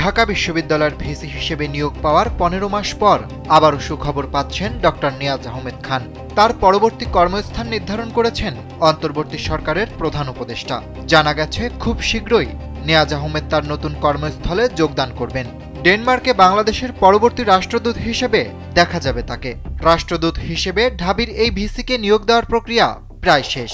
ঢাকা বিশ্ববিদ্যালয়ের ভিসি হিসেবে নিয়োগ পাওয়ার 15 মাস পর আবারও সুখবর পাচ্ছেন ডক্টর নিয়াজ আহমেদ খান। তার পরবর্তী কর্মস্থান নির্ধারণ করেছেন অন্তর্বর্তী সরকারের প্রধান উপদেষ্টা। জানা গেছে খুব শীঘ্রই নিয়াজ আহমেদ তার নতুন কর্মস্থলে যোগদান করবেন। ডেনমার্কে বাংলাদেশের পরবর্তী রাষ্ট্রদূত হিসেবে দেখা যাবে তাকে। রাষ্ট্রদূত হিসেবে ঢাবির এই ভিসিকে নিয়োগ দেওয়ার প্রক্রিয়া প্রায় শেষ।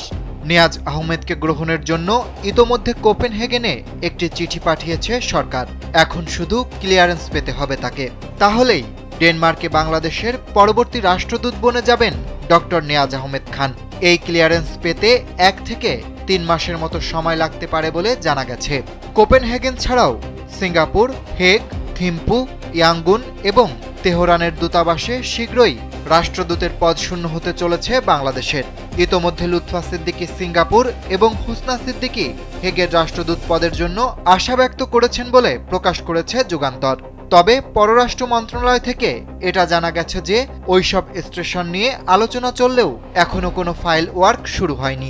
নিয়াজ আহমেদকে গ্রহণের জন্য ইতোমধ্যে কোপেনহেগেনে একটি চিঠি পাঠিয়েছে সরকার। এখন শুধু ক্লিয়ারেন্স পেতে হবে তাকে। তাহলেই ডেনমার্কে বাংলাদেশের পরবর্তী রাষ্ট্রদূত বনে যাবেন ডক্টর নিয়াজ আহমেদ খান। এই ক্লিয়ারেন্স পেতে 1 থেকে 3 মাসের মতো সময় লাগতে পারে বলে জানা গেছে। কোপেনহেগেন ছাড়াও সিঙ্গাপুর, হেগ, থিম্পু, ইয়াঙ্গুন এবং তেহরানের দূতাবাসে শীঘ্রই রাষ্ট্রদূতের পদ শূন্য হতে চলেছে বাংলাদেশের। ইতোমধ্যে লুৎফা সিদ্দিকী সিঙ্গাপুর এবং হুসনা সিদ্দিকী হেগের রাষ্ট্রদূত পদের জন্য আশা ব্যক্ত করেছেন বলে প্রকাশ করেছে যুগান্তর। তবে পররাষ্ট্র মন্ত্রণালয় থেকে এটা জানা গেছে যে ওইসব স্টেশন নিয়ে আলোচনা চললেও এখনো কোনো ফাইল ওয়ার্ক শুরু হয়নি।